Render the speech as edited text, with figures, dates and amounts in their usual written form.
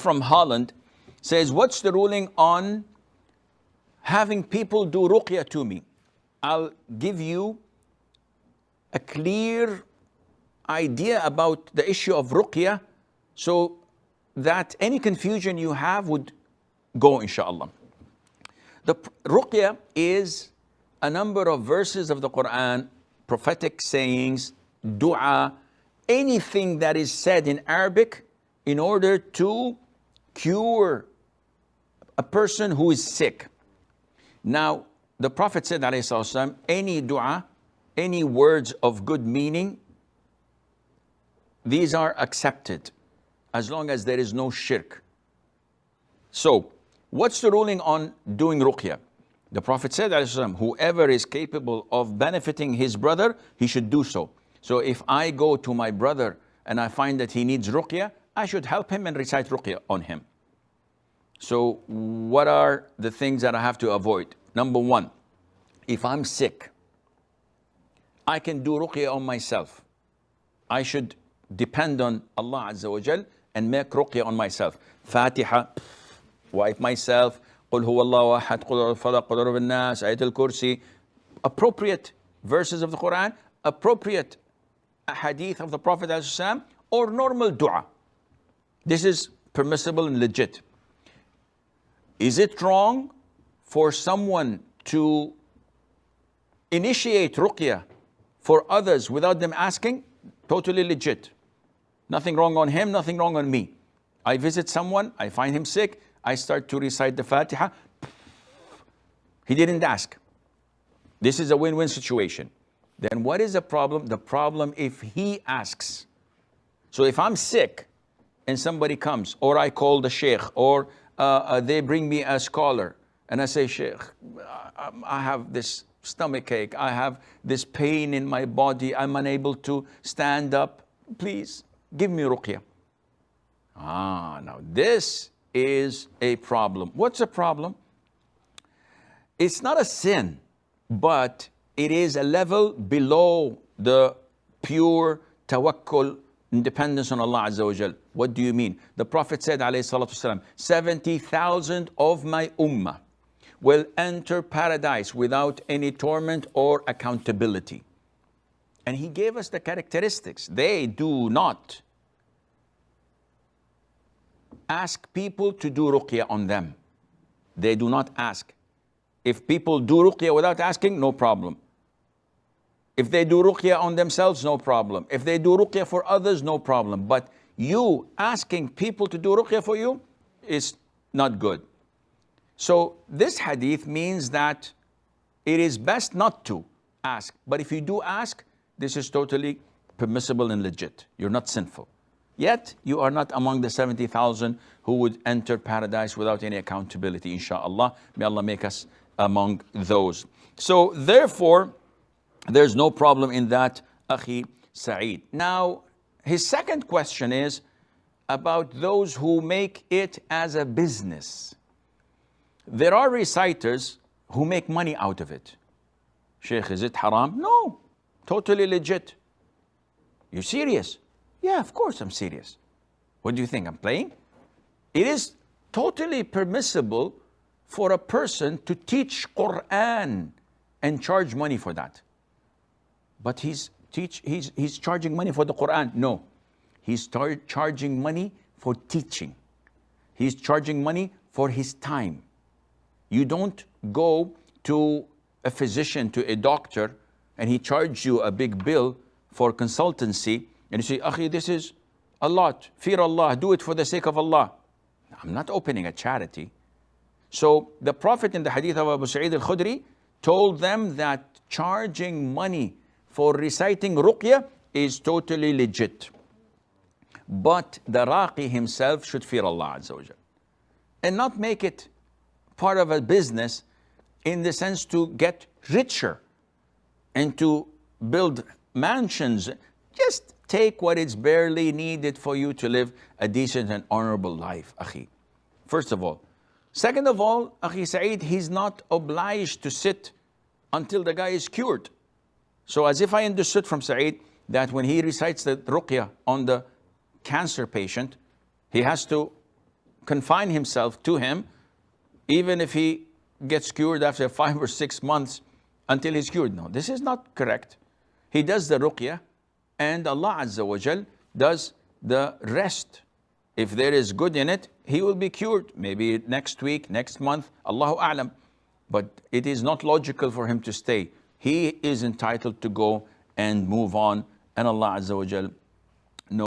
from Holland says, what's the ruling on having people do ruqya to me? I'll give you a clear idea about the issue of ruqya so that any confusion you have would go, inshallah. The ruqya is a number of verses of the Qur'an, prophetic sayings, dua, anything that is said in Arabic in order to cure a person who is sick. Now, the Prophet said, alayhi salatu, any dua, any words of good meaning, these are accepted as long as there is no shirk. So, what's the ruling on doing ruqya? The Prophet said, whoever is capable of benefiting his brother, he should do so. So if I go to my brother and I find that he needs ruqya, I should help him and recite ruqya on him. So what are the things that I have to avoid? Number one, if I'm sick, I can do ruqya on myself. I should depend on Allah Azza wa Jal and make ruqya on myself. Fatiha, wipe myself, قل هو الله أحد قل الفلق قل رب الناس آية الكرسي, appropriate verses of the Quran, appropriate hadith of the Prophet ﷺ, or normal dua. This is permissible and legit. Is it wrong for someone to initiate ruqya for others without them asking? Totally legit. Nothing wrong on him, nothing wrong on me. I visit someone, I find him sick, I start to recite the Fatiha. He didn't ask. This is a win-win situation. Then what is the problem? The problem if he asks. So if I'm sick and somebody comes, or I call the sheikh, or they bring me a scholar, and I say, Sheikh, I have this stomach ache, I have this pain in my body, I'm unable to stand up, please give me ruqya. Now this is a problem. What's the problem? It's not a sin, but it is a level below the pure tawakkul, dependence on Allah Azza wa Jal. What do you mean? The Prophet said, alayhi salatu wasalam, 70,000 of my ummah will enter paradise without any torment or accountability. And he gave us the characteristics. They do not ask people to do ruqya on them. They do not ask. If people do ruqya without asking, no problem. If they do ruqya on themselves, no problem. If they do ruqya for others, no problem. But you asking people to do ruqya for you is not good. So this hadith means that it is best not to ask. But if you do ask, this is totally permissible and legit. You're not sinful. Yet, you are not among the 70,000 who would enter paradise without any accountability, inshaAllah. May Allah make us among those. So, therefore, there's no problem in that, Akhi Sa'id. Now, his second question is about those who make it as a business. There are reciters who make money out of it. Sheikh, is it haram? No, totally legit. You're serious? Yeah, of course I'm serious. What do you think, I'm playing? It is totally permissible for a person to teach Qur'an and charge money for that. But he's charging money for the Qur'an. No, he's charging money for teaching. He's charging money for his time. You don't go to a physician, to a doctor, and he charges you a big bill for consultancy, and you say, Akhi, this is a lot. Fear Allah, do it for the sake of Allah. I'm not opening a charity. So the Prophet in the hadith of Abu Sa'id al-Khudri told them that charging money for reciting ruqya is totally legit. But the raqi himself should fear Allah Azza wa Jal and not make it part of a business in the sense to get richer and to build mansions. Just take what is barely needed for you to live a decent and honorable life, Akhi. First of all. Second of all, Akhi Sa'id, he's not obliged to sit until the guy is cured. So as if I understood from Sa'id that when he recites the ruqya on the cancer patient, he has to confine himself to him, even if he gets cured after 5 or 6 months until he's cured. No, this is not correct. He does the ruqyah, and Allah Azza wa Jal does the rest. If there is good in it, he will be cured. Maybe next week, next month, Allahu A'lam. But it is not logical for him to stay. He is entitled to go and move on, and Allah Azza wa Jal